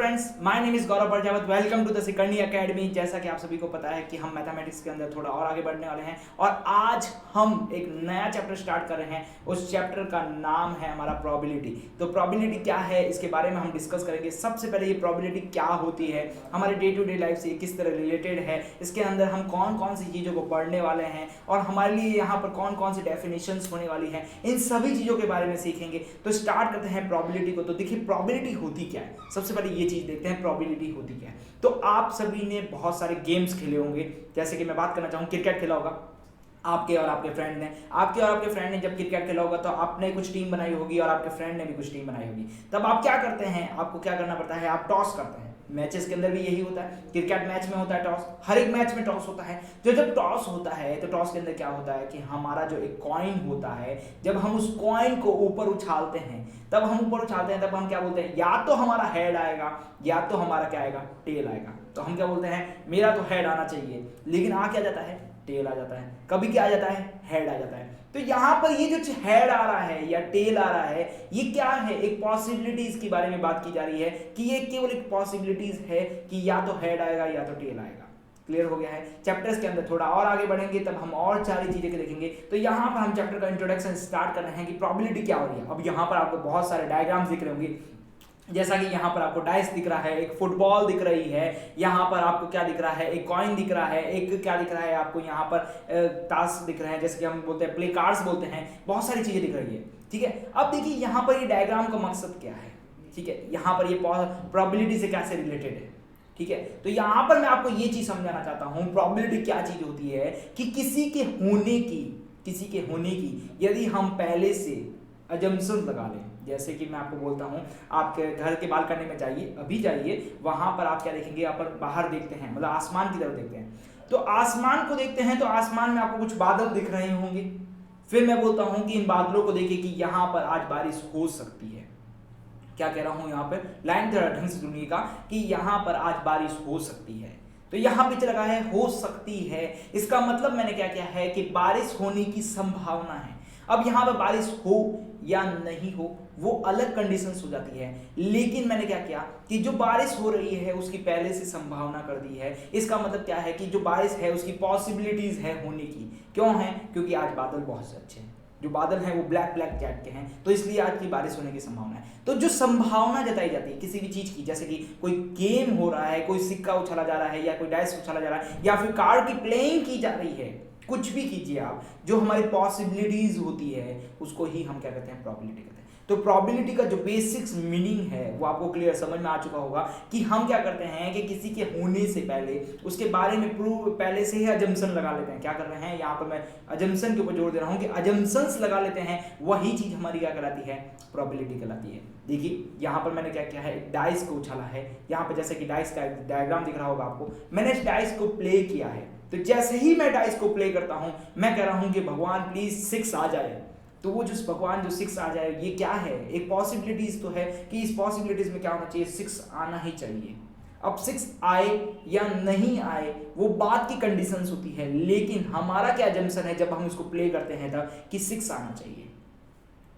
Friends, my name is Gaurav Prajapat. Welcome to the Sikarni academy. जैसा कि आप सभी को पता है कि हम मैथमेटिक्स के अंदर थोड़ा और आगे बढ़ने वाले हैं और आज हम एक नया चैप्टर स्टार्ट कर रहे हैं। उस चैप्टर का नाम है हमारा प्रोबेबिलिटी। तो प्रोबेबिलिटी क्या है, इसके बारे में हम डिस्कस करेंगे। सबसे पहले ये प्रोबेबिलिटी क्या होती है, हमारे डे टू डे लाइफ से किस तरह रिलेटेड है, इसके अंदर हम कौन कौन सी चीज़ों को पढ़ने वाले हैं और हमारे लिए यहाँ पर कौन कौन सी डेफिनेशंस होने वाली हैं, इन सभी चीज़ों के बारे में सीखेंगे। तो स्टार्ट करते हैं प्रोबेबिलिटी को। तो देखिए प्रोबेबिलिटी होती क्या है, सबसे पहले ये चीज देखते हैं प्रोबेबिलिटी होती क्या है। तो आप सभी ने बहुत सारे गेम्स खेले होंगे, जैसे कि मैं बात करना चाहूँ, क्रिकेट खेला होगा आपके और आपके फ्रेंड ने जब क्रिकेट खेला होगा तो आपने कुछ टीम बनाई होगी और आपके फ्रेंड ने भी कुछ टीम बनाई होगी। तब आप क्या करते हैं, आपको क्या करना पड़ता है, आप टॉस करते हैं। मैचेस के अंदर भी यही होता है, क्रिकेट मैच में होता है टॉस, हर एक मैच में टॉस होता है। जब टॉस होता है तो टॉस के अंदर क्या होता है कि हमारा जो एक कॉइन होता है, जब हम उस कॉइन को ऊपर उछालते हैं तब हम क्या बोलते हैं, या तो हमारा हेड आएगा या तो हमारा क्या आएगा, टेल आएगा। तो हम क्या बोलते हैं, मेरा तो हेड आना चाहिए, लेकिन आ क्या जाता है, टेल आ जाता है। कभी क्या आ जाता है, हेड आ जाता है। तो यहाँ पर ये जो हेड आ रहा है या टेल आ रहा है, ये क्या है, एक पॉसिबिलिटीज के बारे में बात की जा रही है कि ये केवल एक पॉसिबिलिटीज है कि या तो हेड आएगा या तो टेल आएगा। क्लियर हो गया है। चैप्टर्स के अंदर थोड़ा और आगे बढ़ेंगे तब हम और सारी चीजें देखेंगे। तो यहाँ पर हम चैप्टर का इंट्रोडक्शन स्टार्ट कर रहे हैं कि प्रोबेबिलिटी क्या हो रही है। अब यहाँ पर आपको बहुत सारे डायग्राम्स दिख रहे होंगे, जैसा कि यहाँ पर आपको डाइस दिख रहा है, एक फुटबॉल दिख रही है, यहाँ पर आपको क्या दिख रहा है, एक कॉइन दिख रहा है, एक क्या दिख रहा है आपको, यहाँ पर ताश दिख रहे हैं, जैसे कि हम बोलते हैं प्ले कार्ड्स बोलते हैं, बहुत सारी चीजें दिख रही है। ठीक है, अब देखिए यहाँ पर ये डायग्राम का मकसद क्या है। ठीक है, यहाँ पर ये प्रोबेबिलिटी से कैसे रिलेटेड है। ठीक है, तो यहाँ पर मैं आपको ये चीज समझाना चाहता हूँ, प्रोबेबिलिटी क्या चीज होती है कि किसी के होने की यदि हम पहले से अजम्पशन लगा लें। जैसे कि मैं आपको बोलता हूँ, आपके घर के बालकनी में जाइए, अभी जाइए, वहां पर आप क्या देखेंगे, आप बाहर देखते हैं, मतलब आसमान की तरफ देखते हैं। तो आसमान को देखते हैं तो आसमान में आपको कुछ बादल दिख रहे होंगे। फिर मैं बोलता हूँ कि इन बादलों को देखिए कि यहाँ पर आज बारिश हो सकती है। क्या कह रहा हूँ, यहाँ पर लाइन ढंग से सुनिएगा कि यहाँ पर आज बारिश हो सकती है। तो यहाँ पे लगा है हो सकती है, इसका मतलब मैंने क्या किया है कि बारिश होने की संभावना है। अब यहाँ पर बारिश हो या नहीं हो वो अलग कंडीशंस हो जाती है, लेकिन मैंने क्या किया कि जो बारिश हो रही है उसकी पहले से संभावना कर दी है। इसका मतलब क्या है कि जो बारिश है उसकी पॉसिबिलिटीज है होने की। क्यों है, क्योंकि आज बादल बहुत अच्छे हैं, जो बादल हैं वो ब्लैक टाइप के हैं, तो इसलिए आज की बारिश होने की संभावना है। तो जो संभावना जताई जाती है किसी भी चीज की, जैसे कि कोई गेम हो रहा है, कोई सिक्का उछाला जा रहा है या कोई डाइस उछाला जा रहा है या फिर कार्ड की प्लेइंग की जा रही है, कुछ भी कीजिए आप, जो हमारी पॉसिबिलिटीज होती है उसको ही हम क्या कहते हैं, प्रोबेबिलिटी कहते हैं। तो प्रोबेबिलिटी का जो बेसिक्स मीनिंग है वो आपको क्लियर समझ में आ चुका होगा कि हम क्या करते हैं कि किसी के होने से पहले उसके बारे में प्रूव पहले से ही अजम्पशन लगा लेते हैं। क्या कर रहे हैं, यहाँ पर मैं अजम्पशन के ऊपर जोर दे रहा हूँ कि अजम्पशंस लगा लेते हैं, वही चीज हमारी क्या कहलाती है, प्रोबेबिलिटी कहलाती है। देखिए यहाँ पर मैंने क्या किया है, एक डाइस को उछाला है, यहाँ पर जैसे कि डाइस का डायग्राम दिख रहा होगा आपको, मैंने इस डाइस को प्ले किया है। तो जैसे ही मैं डाइस को प्ले करता हूं, मैं कह रहा हूं कि भगवान प्लीज 6 आ जाए। तो वो जो भगवान जो 6 आ जाए, ये क्या है, एक पॉसिबिलिटीज तो है कि इस पॉसिबिलिटीज में क्या होना चाहिए, 6 आना ही चाहिए। अब 6 आए या नहीं आए वो बात की कंडीशंस होती है, लेकिन हमारा क्या जंक्शन है जब हम इसको प्ले करते हैं तब कि 6 आना चाहिए।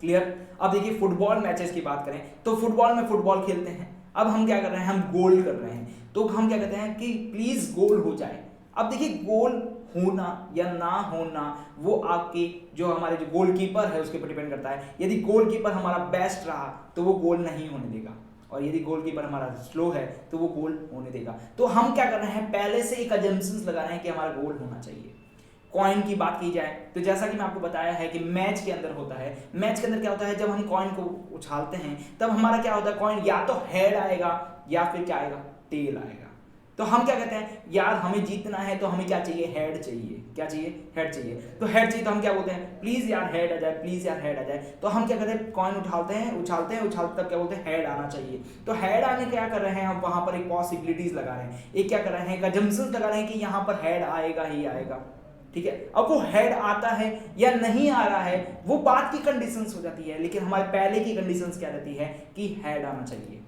क्लियर। अब देखिए फुटबॉल मैचेस की बात करें तो फुटबॉल में फुटबॉल खेलते हैं, अब हम क्या कर रहे हैं, हम गोल कर रहे हैं, तो हम क्या कहते हैं कि प्लीज गोल हो जाए। अब देखिए गोल होना या ना होना वो आपके जो हमारे जो गोलकीपर है उसके ऊपर डिपेंड करता है। यदि गोलकीपर हमारा बेस्ट रहा तो वो गोल नहीं होने देगा, और यदि गोलकीपर हमारा स्लो है तो वो गोल होने देगा। तो हम क्या कर रहे हैं, पहले से एक अजम्पशंस लगा रहे हैं कि हमारा गोल होना चाहिए। कॉइन की बात की जाए तो जैसा कि मैं आपको बताया है कि मैच के अंदर होता है, मैच के अंदर क्या होता है, जब हम कॉइन को उछालते हैं तब हमारा क्या होता है, कॉइन या तो हेड आएगा या फिर क्या आएगा, टेल आएगा। तो हम क्या कहते हैं, यार हमें जीतना है तो हमें क्या चाहिए, हेड चाहिए। क्या चाहिए, हेड चाहिए। तो हेड चाहिए तो हम क्या बोलते हैं, प्लीज यार हेड आ जाए, प्लीज यार हेड आ जाए। तो हम क्या कहते हैं, कॉइन उछालते हैं तब क्या बोलते हैं, हेड आना चाहिए। तो हेड आने क्या कर रहे हैं, हम वहां पर एक पॉसिबिलिटीज लगा रहे हैं, एक क्या कर रहे हैं, एक अजम्पशंस लगा रहे हैं कि यहाँ पर हेड आएगा ही आएगा। ठीक है, अब वो हेड आता है या नहीं आ रहा है वो बात की कंडीशंस हो जाती है, लेकिन हमारे पहले की कंडीशंस क्या रहती है कि हेड आना चाहिए।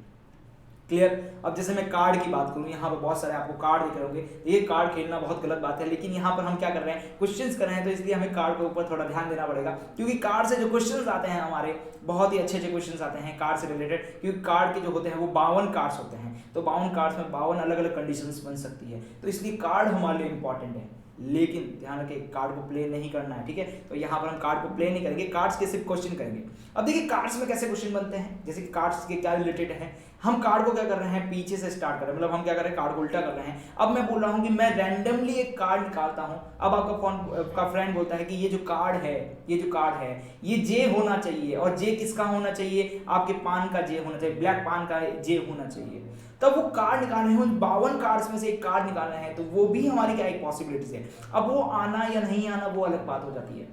क्लियर। अब जैसे मैं कार्ड की बात करूं, यहाँ पर बहुत सारे आपको कार्ड दिख रहे होंगे। ये कार्ड खेलना बहुत गलत बात है, लेकिन यहाँ पर हम क्या कर रहे हैं, क्वेश्चंस कर रहे हैं, तो इसलिए हमें कार्ड के ऊपर थोड़ा ध्यान देना पड़ेगा, क्योंकि कार्ड से जो क्वेश्चंस आते हैं हमारे बहुत ही अच्छे अच्छे क्वेश्चंस आते हैं कार्ड से रिलेटेड, क्योंकि कार्ड के जो होते हैं वो 52 कार्ड्स होते हैं, तो 52 कार्ड्स में 52 अलग अलग कंडीशंस बन सकती है, तो इसलिए कार्ड हमारे लिए इंपॉर्टेंट है। लेकिन ध्यान रखें कार्ड को प्ले नहीं करना है, ठीक है। तो यहाँ पर हम कार्ड को प्ले नहीं करेंगे, कार्ड्स के सिर्फ क्वेश्चन करेंगे। अब देखिए कार्ड्स में कैसे क्वेश्चन बनते हैं, जैसे कि कार्ड्स के क्या रिलेटेड है, हम कार्ड को क्या कर रहे हैं, पीछे से स्टार्ट कर रहे हैं, मतलब हम क्या कर रहे हैं, कार्ड को उल्टा कर रहे हैं। अब मैं बोल रहा हूँ कि मैं रैंडमली एक कार्ड निकालता हूँ। अब आपका फ्रेंड बोलता है कि ये जो कार्ड है, ये जो कार्ड है ये जे होना चाहिए, और जे किसका होना चाहिए, आपके पान का जे होना चाहिए, ब्लैक पान का जे होना चाहिए। तब वो कार्ड निकालने हैं, 52 कार्ड्स में से एक कार्ड निकालना है, तो वो भी हमारी क्या एक पॉसिबिलिटीज है। अब वो आना या नहीं आना वो अलग बात हो जाती है।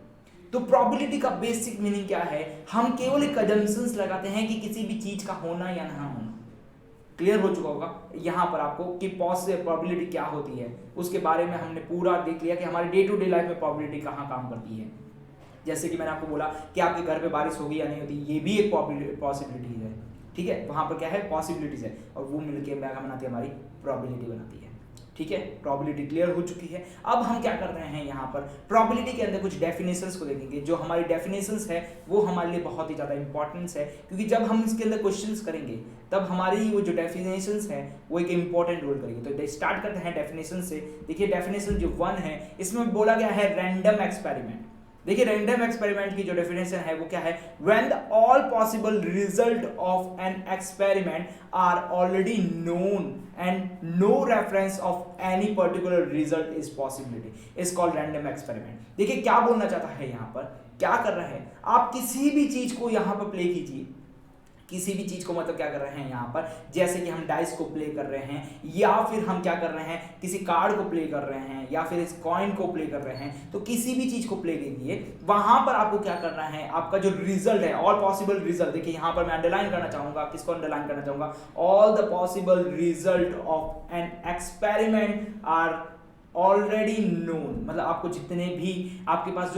तो प्रोबेबिलिटी का बेसिक मीनिंग क्या है, हम केवल एक अजम्पशंस लगाते हैं कि किसी भी चीज का होना या ना होना। क्लियर हो चुका होगा यहाँ पर आपको कि प्रोबेबिलिटी क्या होती है, उसके बारे में हमने पूरा देख लिया कि हमारे डे टू डे लाइफ में प्रोबेबिलिटी कहाँ काम करती है। जैसे कि मैंने आपको बोला कि आपके घर पे बारिश होगी या नहीं होती, ये भी एक पॉसिबिलिटी है, ठीक है। वहाँ पर क्या है, पॉसिबिलिटीज है, और वो मिलकर क्या बनाती है, हमारी प्रोबेबिलिटी बनाती है, ठीक है। प्रोबेबिलिटी क्लियर हो चुकी है। अब हम क्या कर रहे हैं, यहाँ पर प्रोबेबिलिटी के अंदर कुछ डेफिनेशंस को देखेंगे। जो हमारी डेफिनेशंस है वो हमारे लिए बहुत ही ज़्यादा इंपॉर्टेंस है, क्योंकि जब हम इसके अंदर क्वेश्चंस करेंगे तब हमारी वो जो डेफिनेशंस है वो एक इंपॉर्टेंट रोल करेगी। तो स्टार्ट करते हैं डेफिनेशन से। देखिए डेफिनेशन जो 1 है इसमें बोला गया है रैंडम एक्सपेरिमेंट। देखिए रैंडम एक्सपेरिमेंट की जो डेफिनेशन है वो क्या है, when the all possible result of an experiment are already known and no reference of any particular result is possibility is called random experiment. देखिए क्या बोलना चाहता है यहाँ पर, क्या कर रहे हैं आप, किसी भी चीज को यहाँ पर प्ले कीजिए, किसी भी चीज को मतलब क्या कर रहे हैं यहाँ पर, जैसे कि हम डाइस को प्ले कर रहे हैं, या फिर हम क्या कर रहे हैं, किसी कार्ड को प्ले कर रहे हैं, या फिर इस कॉइन को प्ले कर रहे हैं, तो किसी भी चीज को प्ले कीजिए, वहां पर आपको क्या करना है, आपका जो रिजल्ट है, ऑल पॉसिबल रिजल्ट, देखिए यहाँ पर मैं अंडरलाइन करना चाहूंगा, किसको अंडरलाइन करना चाहूंगा, all the possible result of an experiment are already known, मतलब आपको जितने भी आपके पास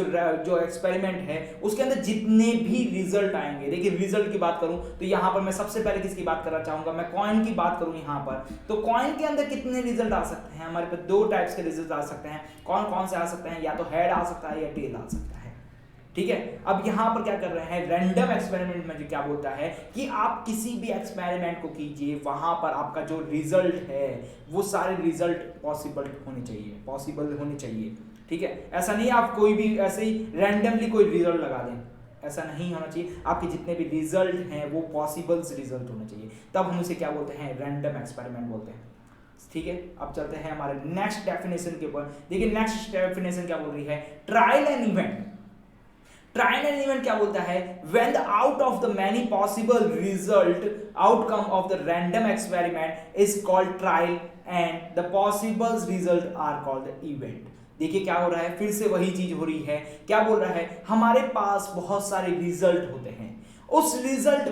जो एक्सपेरिमेंट है उसके अंदर जितने भी रिजल्ट आएंगे। देखिए रिजल्ट की बात करूं तो यहां पर मैं सबसे पहले किसकी बात करना चाहूंगा, मैं कॉइन की बात करूं यहां पर, तो कॉइन के अंदर कितने रिजल्ट आ सकते हैं, हमारे पास 2 टाइप्स के रिजल्ट आ सकते हैं। कौन कौन से आ सकते हैं, या तो हेड आ सकता है या टेल आ सकता है, ठीक है। अब यहां पर क्या कर रहे हैं, रैंडम एक्सपेरिमेंट में जो क्या बोलता है कि आप किसी भी एक्सपेरिमेंट को कीजिए, वहां पर आपका जो रिजल्ट है वो सारे रिजल्ट पॉसिबल होने चाहिए, ठीक है। ऐसा नहीं आप कोई भी ऐसे ही रैंडमली कोई रिजल्ट लगा दें, ऐसा नहीं होना चाहिए। आपके जितने भी रिजल्ट हैं वो पॉसिबल्स रिजल्ट होने चाहिए, तब हम उसे क्या बोलते हैं, रैंडम एक्सपेरिमेंट बोलते हैं, ठीक है। अब चलते हैं हमारे नेक्स्ट डेफिनेशन के ऊपर। देखिए नेक्स्ट डेफिनेशन क्या बोल रही है, trial and event. Trial and event क्या बोलता है, when the out of the many possible result outcome of the random experiment is called trial and the possible result are called the event। देखिए क्या हो रहा है, फिर से वही चीज हो रही है। क्या बोल रहा है, हमारे पास बहुत सारे रिजल्ट होते हैं, उस रिजल्ट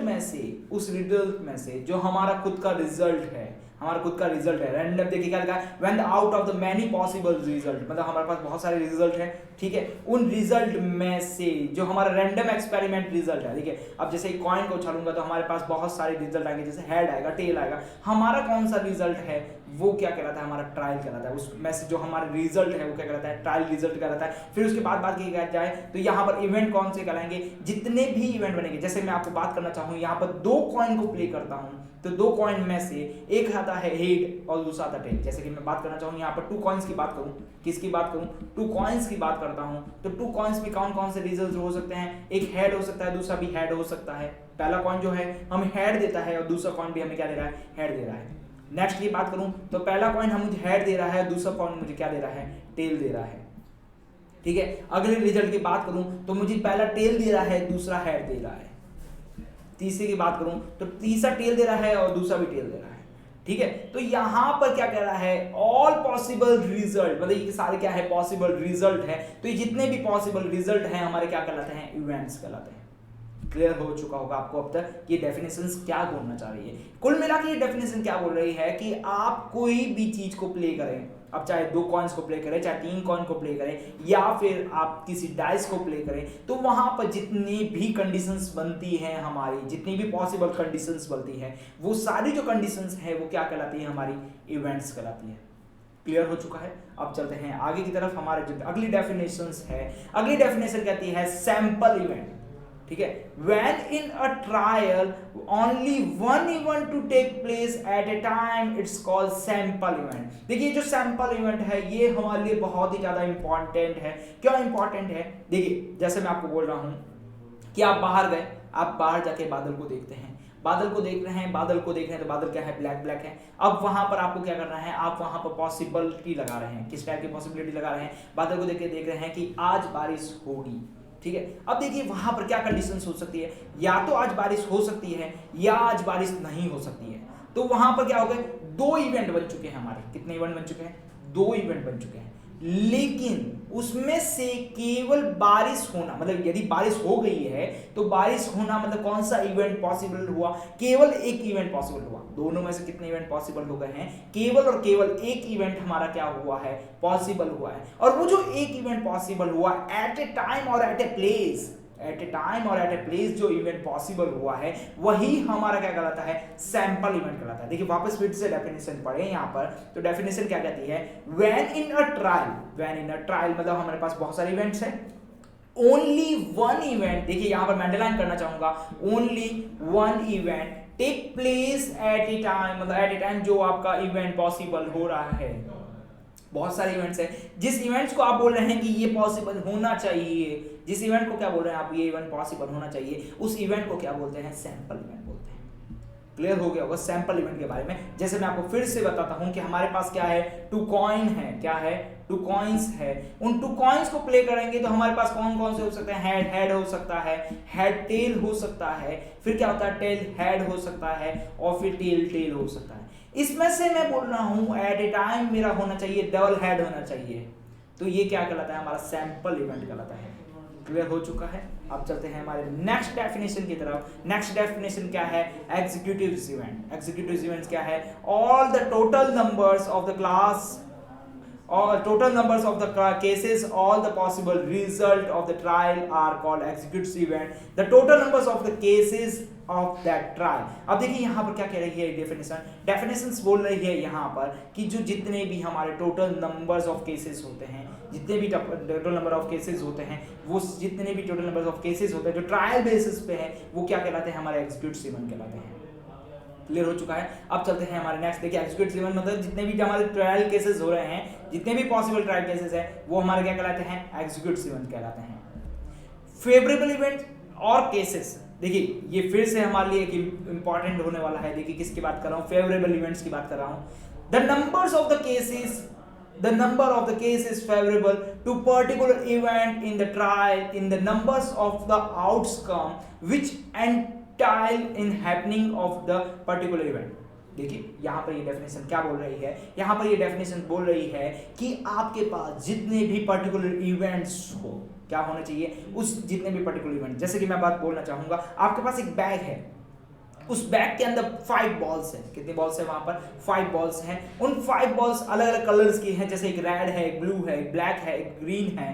में से जो हमारा खुद का रिजल्ट है, हमारा खुद का रिजल्ट है रैंडम। देखिए क्या लिखा है, when the out of the many possible result, मतलब हमारे पास बहुत सारे रिजल्ट है, ठीक है। उन रिजल्ट में से जो हमारा रैंडम एक्सपेरिमेंट रिजल्ट है, देखिए अब जैसे एक कॉइन को उछालूंगा तो हमारे पास बहुत सारे रिजल्ट आएंगे, जैसे हेड आएगा, टेल आएगा, हमारा कौन सा रिजल्ट है वो क्या कहलाता है, हमारा ट्रायल कहलाता है। उसमें से जो हमारा रिजल्ट है वो क्या कहलाता है, ट्रायल रिजल्ट कहलाता है। फिर उसके बाद बात की जाए तो यहाँ पर इवेंट कौन से कहलाएंगे, जितने भी इवेंट बनेंगे। जैसे मैं आपको बात करना चाहूँ, यहाँ पर 2 कॉइन को प्ले करता हूँ, तो 2 कॉइन में से एक आता है हेड और दूसरा आता है टेल। जैसे कि मैं बात करना चाहूँ यहाँ पर 2 कॉइन्स की बात करूँ, किसकी बात करूँ, 2 कॉइन्स की बात करता हूँ, तो 2 कॉइन्स में कौन कौन से रिजल्ट हो सकते हैं, एक हेड हो सकता है, दूसरा भी हेड हो सकता है। पहला कॉइन जो है हमें हेड देता है और दूसरा कॉइन भी हमें क्या दे रहा है, हेड दे रहा है। नेक्स्ट की बात करूं तो पहला कॉइन हम मुझे हेड दे रहा है, दूसरा कॉइन मुझे क्या दे रहा है, टेल दे रहा है, ठीक है। अगले रिजल्ट की बात करूं तो मुझे पहला टेल दे रहा है, दूसरा हेड दे रहा है। तीसरे की बात करूं तो तीसरा टेल दे रहा है और दूसरा भी टेल दे रहा है, ठीक है। तो यहां पर क्या कह रहा है, ऑल पॉसिबल रिजल्ट, मतलब ये सारे क्या है, पॉसिबल रिजल्ट है। तो ये जितने भी पॉसिबल रिजल्ट हैं हमारे क्या कहलाते हैं, इवेंट्स कहलाते हैं। क्लियर हो चुका होगा आपको अब तक ये डेफिनेशंस क्या बोलना चाह रही है। कुल मिला के ये डेफिनेशन क्या बोल रही है कि आप कोई भी चीज को प्ले करें, अब चाहे 2 कॉइन्स को प्ले करें, चाहे 3 कॉइन को प्ले करें, या फिर आप किसी डाइस को प्ले करें, तो वहां पर जितनी भी कंडीशंस बनती हैं हमारी, जितनी भी पॉसिबल कंडीशंस बनती हैं, वो सारी जो कंडीशंस है वो क्या कहलाती है, हमारी इवेंट्स कहलाती है। क्लियर हो चुका है। अब चलते हैं आगे की तरफ। हमारे जो अगली डेफिनेशंस है, अगली डेफिनेशन कहती है सैंपल इवेंट। ठीक है, when in a trial only one event to take place at a time, it's called sample event। देखिए जो सैंपल इवेंट है ये हमारे लिए बहुत ही ज्यादा इंपॉर्टेंट है। क्यों इंपॉर्टेंट है? देखिए जैसे मैं आपको बोल रहा हूं कि आप बाहर गए, आप बाहर जाके बादल को देखते हैं, बादल को देख रहे हैं, बादल को देख रहे हैं, तो बादल क्या है, ब्लैक ब्लैक है। अब वहां पर आपको क्या करना है, आप वहां पर पॉसिबिलिटी लगा रहे हैं। किस टाइप की पॉसिबिलिटी लगा रहे हैं? बादल को देख के देख रहे हैं कि आज बारिश होगी। ठीक है, अब देखिए वहां पर क्या कंडीशंस हो सकती है, या तो आज बारिश हो सकती है या आज बारिश नहीं हो सकती है। तो वहां पर क्या हो गए, 2 इवेंट बन चुके हैं हमारे। कितने इवेंट बन चुके हैं? 2 इवेंट बन चुके हैं। लेकिन उसमें से केवल बारिश होना, मतलब यदि बारिश हो गई है तो बारिश होना मतलब कौन सा इवेंट पॉसिबल हुआ? केवल एक इवेंट पॉसिबल हुआ। दोनों में से कितने इवेंट पॉसिबल हो गए हैं? केवल और केवल एक इवेंट हमारा क्या हुआ है, पॉसिबल हुआ है। और वो जो एक इवेंट पॉसिबल हुआ एट ए टाइम और at a place, at a time और एट ए प्लेस जो इवेंट पॉसिबल हुआ है वही हमारा क्या कहलाता है, सैंपल इवेंट कहलाता है। देखिए वापस फिर से डेफिनेशन पढ़े यहाँ पर, तो डेफिनेशन क्या कहती है, when in a trial, when in a trial मतलब हमारे पास बहुत सारे इवेंट्स हैं, ओनली वन इवेंट, देखिए यहाँ पर मैं अंडरलाइन करना चाहूंगा, only one event take place at a time, मतलब एट ए टाइम जो आपका इवेंट पॉसिबल हो रहा है। बहुत सारे इवेंट्स हैं, जिस इवेंट्स को आप बोल रहे हैं कि ये पॉसिबल होना चाहिए, जिस इवेंट को क्या बोल रहे हैं आप, ये इवेंट पॉसिबल होना चाहिए, उस इवेंट को क्या बोलते हैं, सैंपल इवेंट बोलते हैं। क्लियर हो गया होगा सैंपल इवेंट के बारे में। जैसे मैं आपको फिर से बताता हूं कि हमारे पास क्या है, 2 कॉइन है, क्या है, 2 कॉइन्स है। उन 2 कॉइन्स को प्ले करेंगे तो हमारे पास कौन कौन से हो सकते हैं, हेड हेड हो सकता है, हेड टेल हो सकता है, फिर क्या होता है, टेल हेड हो सकता है, और फिर टेल टेल हो सकता है। इसमें से मैं बोल रहा हूं एट ए टाइम मेरा होना चाहिए डबल हेड होना चाहिए, तो ये क्या कहलाता है, हमारा सैंपल इवेंट कहलाता है। क्लियर हो चुका है। अब चलते हैं हमारे नेक्स्ट डेफिनेशन की तरफ। नेक्स्ट डेफिनेशन क्या है, एग्जीक्यूटिव इवेंट। एग्जीक्यूटिव इवेंट्स क्या है, all the total numbers of the class or total numbers of the cases, all the possible result of the trial are called executive event, the total numbers of the cases of that trial। अब देखिए यहाँ पर क्या कह रही है definition, definitions बोल रही है यहाँ पर कि जो जितने भी हमारे टोटल नंबर्स ऑफ केसेस होते हैं, जितने भी टोटल नंबर ऑफ केसेस होते हैं, वो जितने भी टोटल नंबर ऑफ केसेस होते हैं जो ट्रायल बेसिस पे है, वो क्या कहलाते हैं, हमारे एग्जीक्यूटिव इवेंट कहलाते हैं। क्लियर हो चुका है। अब चलते हैं हमारे नेक्स्ट। देखिए एग्जीक्यूटिव इवेंट मतलब जितने भी हमारे ट्रायल केसेस हो रहे हैं, जितने भी पॉसिबल ट्रायल केसेस है, वो हमारे क्या कहलाते हैं, एग्जीक्यूटिव इवेंट कहलाते हैं। फेवरेबल इवेंट और केसेस, देखिए ये फिर से हमारे लिए एक इंपॉर्टेंट होने वाला है। देखिए किसकी बात कर रहा हूँ, फेवरेबल इवेंट्स की बात कर रहा हूँ। The numbers of the cases, the number of the cases favorable to particular event in the trial in the numbers of the outcome which entail in happening of the particular event। देखिए यहाँ पर ये definition क्या बोल रही है, यहाँ पर ये डेफिनेशन बोल रही है कि आपके पास जितने भी पर्टिकुलर इवेंट्स हो, क्या होना चाहिए, उस जितने भी पर्टिकुलर इवेंट, जैसे कि मैं बात बोलना चाहूंगा, आपके पास एक बैग है, उस बैग के अंदर 5 बॉल्स हैं। कितनी बॉल्स है वहां पर, 5 बॉल्स हैं। उन 5 बॉल्स अलग अलग कलर्स की हैं, जैसे एक रेड है, एक ब्लू है, एक ब्लैक है, एक ग्रीन है,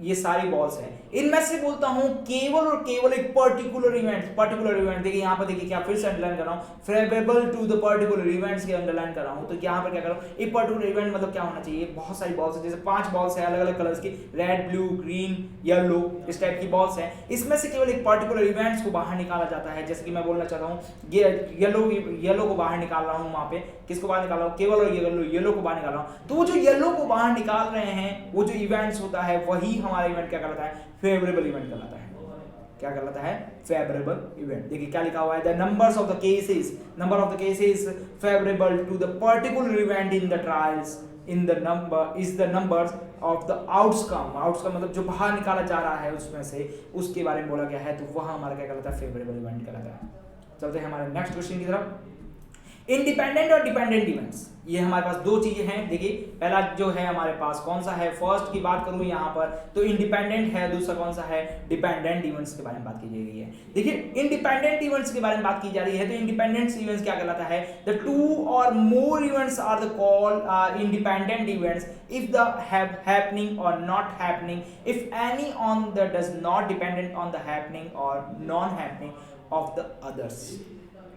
ये सारी बॉल्स हैं। इनमें से बोलता हूं केवल और केवल एक पर्टिकुलर इवेंट, देखिए यहाँ पर देखिए क्या फिर से अंडरलाइन कर रहा हूं, favourable to the particular events के अंडरलाइन कर रहा हूं। तो यहाँ पर क्या कर रहा हूं, एक पर्टिकुलर इवेंट मतलब क्या होना चाहिए, बहुत सारी बॉल्स है, जैसे 5 बॉल्स है अलग अलग कलर्स की, रेड, ब्लू, ग्रीन, येलो, इस टाइप की बॉल्स है। इसमें से केवल एक पर्टिकुलर इवेंट्स को बाहर निकाला जाता है। जैसे कि मैं बोलना चाहता हूँ, ये येलो को बाहर निकाल रहा हूँ, वहां पे किसको बाहर निकाल रहा हूँ, केवल और येलो को बाहर निकाल रहा हूँ। तो वो जो येलो को बाहर निकाल रहे हैं, वो जो इवेंट्स होता है, वही हमारा इवेंट क्या कहलाता है, फेवरेबल इवेंट कहलाता है। क्या कहलाता है, फेवरेबल इवेंट। देखिए क्या लिखा हुआ है, the number of the cases favourable to the particular event in the trials in the number is the numbers of the outcome मतलब जो बाहर निकाला जा रहा है उसमें से, उसके बारे में बोला गया है, तो वह हमारा क्या कहलाता है, फेवरेबल इवेंट कहलाता है। चलते हैं हमारे नेक्स्ट क्वेश्चन की तरफ। इंडिपेंडेंट और डिपेंडेंट इवेंट्स, ये हमारे पास दो चीजें हैं। देखिए पहला जो है हमारे पास कौन सा है, फर्स्ट की बात करूं यहाँ पर तो इंडिपेंडेंट है, दूसरा कौन सा है, डिपेंडेंट इवेंट्स के बारे में बात की जा रही है। देखिए इंडिपेंडेंट इवेंट्स के बारे में बात की जा रही है तो इंडिपेंडेंट इवेंट्स क्या कहलाता है, the two or more events are the called independent events if the happening or not happening, if any on the does not dependent on the happening or non happening of the others.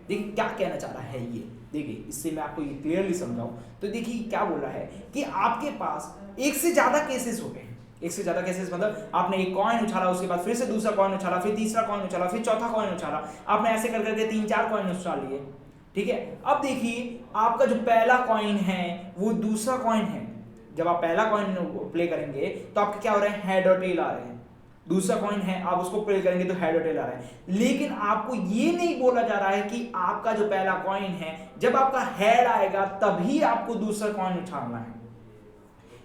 देखिए क्या कहना चाह रहा है ये, देखिए इससे मैं आपको ये क्लियरली समझाऊं तो देखिए क्या बोल रहा है कि आपके पास एक से ज्यादा केसेस हो गए, एक से ज्यादा केसेस मतलब आपने एक कॉइन उछाला, उसके बाद फिर से दूसरा कॉइन उछाला, फिर तीसरा कॉइन उछाला, फिर चौथा कॉइन उछाला, आपने ऐसे कर करके 3-4 कॉइन उछाल लिए, ठीक है। अब देखिए आपका जो पहला कॉइन है वो दूसरा कॉइन है, जब आप पहला कॉइन प्ले करेंगे तो आपके क्या हो रहे हैं, हेड और टेल आ रहे हैं। दूसरा कॉइन है आप उसको प्ले करेंगे तो हेड और टेल आ रहा है, लेकिन आपको ये नहीं बोला जा रहा है कि आपका जो पहला कॉइन है जब आपका हेड आएगा तभी आपको दूसरा कॉइन उछालना है।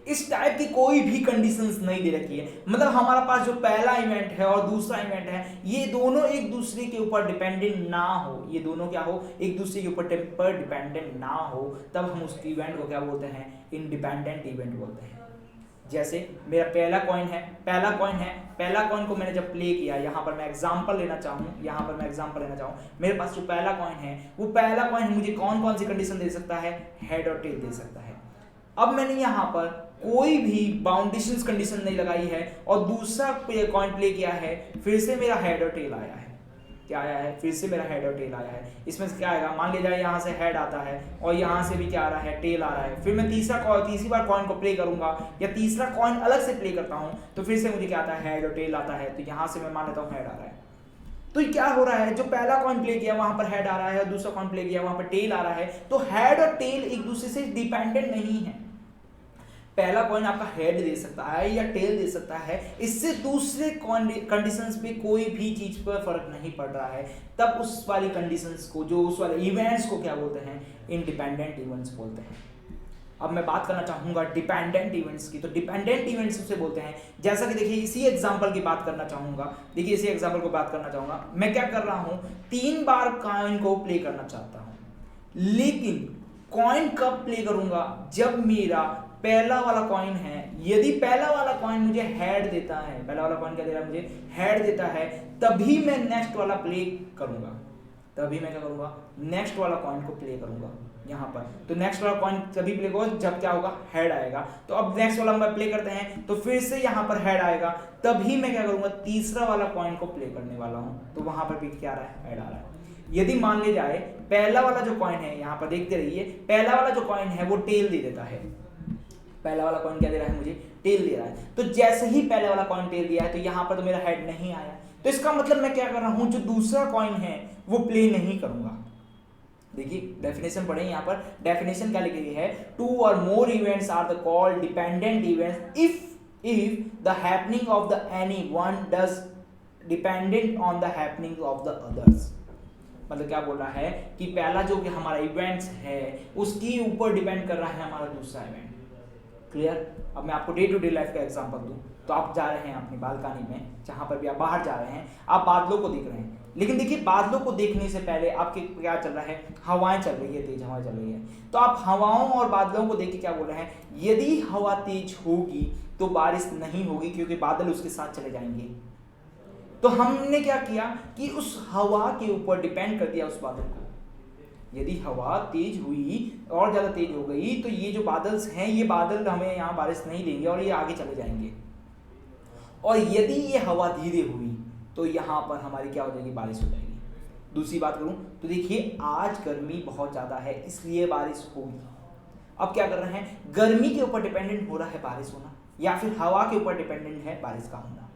इस टाइप की कोई भी कंडीशंस नहीं दे रखी है। मतलब हमारा पास जो पहला इवेंट है और दूसरा इवेंट है ये दोनों एक दूसरे के ऊपर डिपेंडेंट ना हो, ये दोनों क्या हो, एक दूसरे के ऊपर डिपेंडेंट ना हो, तब हम उस इवेंट को क्या बोलते हैं, इंडिपेंडेंट इवेंट बोलते हैं। जैसे मेरा पहला कॉइन है, पहला कॉइन को मैंने जब प्ले किया, यहाँ पर मैं एग्जांपल लेना चाहूँ, मेरे पास जो पहला कॉइन है वो पहला कॉइन मुझे कौन कौन सी कंडीशन दे सकता है, हेड और टेल दे सकता है। अब मैंने यहाँ पर कोई भी बाउंडेशंस कंडीशन नहीं लगाई है और दूसरा कॉइन प्ले किया है, फिर से मेरा हेड और टेल आया है, क्या आया है, फिर से मेरा हेड और टेल आया है। इसमें क्या आएगा, मान लिया जाए यहाँ से हेड आता है और यहाँ से भी क्या आ रहा है, टेल आ रहा है। फिर मैं तीसरी बार कॉइन को प्ले करूंगा या तीसरा कॉइन अलग से प्ले करता हूँ तो फिर से मुझे क्या आता है, हेड और टेल आता है। तो यहाँ से मैं मान लेता हूँ हेड आ रहा है। तो क्या हो रहा है, जो पहला कॉइन प्ले किया वहां पर हेड आ रहा है और दूसरा कॉइन प्ले किया वहां पर टेल आ रहा है। तो हेड और टेल एक दूसरे से डिपेंडेंट नहीं है। पहला कॉइन आपका हेड दे सकता है या टेल दे सकता है, इससे दूसरे कंडीशंस पे कोई भी चीज पर फर्क नहीं पड़ रहा है। तब उस वाली कंडीशंस को, जो उस वाले इवेंट्स को क्या बोलते हैं, इंडिपेंडेंट इवेंट्स बोलते हैं। अब मैं बात करना चाहूंगा डिपेंडेंट इवेंट्स की। तो डिपेंडेंट इवेंट्स उसे बोलते हैं, जैसा कि देखिए इसी एग्जांपल की बात करना चाहूंगा। देखिए इसी एग्जांपल को बात करना चाहूंगा, मैं क्या कर रहा हूं, 3 बार कॉइन को प्ले करना चाहता हूं, लेकिन कॉइन कब प्ले करूंगा, जब मेरा पहला वाला कॉइन है, यदि पहला वाला कॉइन मुझे हेड देता है, पहला वाला कॉइन क्या दे रहा है, मुझे हेड देता है, तभी मैं नेक्स्ट वाला प्ले करूंगा, तभी मैं क्या करूंगा, नेक्स्ट वाला कॉइन को प्ले करूंगा यहाँ पर। तो नेक्स्ट वाला कॉइन तभी प्ले होगा जब क्या होगा, हेड आएगा। तो अब नेक्स्ट वाला मैं प्ले करते हैं तो फिर से यहाँ पर हेड आएगा, तभी मैं क्या करूंगा, तीसरा वाला कॉइन को प्ले करने वाला हूँ। तो वहां पर भी क्या आ रहा है, हेड आ रहा है। यदि मान लिया जाए पहला वाला जो कॉइन है, यहाँ पर देखते रहिए, पहला वाला जो कॉइन है वो टेल दे देता है, पहला वाला कॉइन क्या दे रहा है, मुझे टेल दे रहा है। तो जैसे ही पहले वाला कॉइन टेल दिया है तो यहाँ पर तो मेरा हेड नहीं आया, तो इसका मतलब मैं क्या कर रहा हूं, जो दूसरा कॉइन है वो प्ले नहीं करूंगा। देखिए डेफिनेशन पढ़े, यहाँ पर डेफिनेशन क्या लिखी है, 2 or more events are the called dependent events if the happening of the any one does dependent on the happening of the others. मतलब क्या बोल रहा है कि पहला जो कि हमारा इवेंट्स है उसके ऊपर डिपेंड कर रहा है हमारा दूसरा इवेंट। क्लियर। अब मैं आपको डे टू डे लाइफ का एग्जांपल दूं, तो आप जा रहे हैं अपनी बालकनी में, जहां पर भी आप बाहर जा रहे हैं, आप बादलों को देख रहे हैं, लेकिन देखिए बादलों को देखने से पहले आपके क्या चल रहा है, हवाएं चल रही है, तेज हवाएं चल रही है। तो आप हवाओं और बादलों को देख के क्या बोल रहे हैं, यदि हवा तेज होगी तो बारिश नहीं होगी, क्योंकि बादल उसके साथ चले जाएंगे। तो हमने क्या किया कि उस हवा के ऊपर डिपेंड कर दिया उस बादल को। यदि हवा तेज हुई और ज्यादा तेज हो गई तो ये जो बादल हैं, ये बादल हमें यहाँ बारिश नहीं देंगे और ये आगे चले जाएंगे। और यदि ये हवा धीरे हुई तो यहाँ पर हमारी क्या हो जाएगी, बारिश हो जाएगी। दूसरी बात करूं तो देखिए आज गर्मी बहुत ज्यादा है, इसलिए बारिश होगी। अब क्या कर रहे हैं, गर्मी के ऊपर डिपेंडेंट हो रहा है बारिश होना, या फिर हवा के ऊपर डिपेंडेंट है बारिश का होना।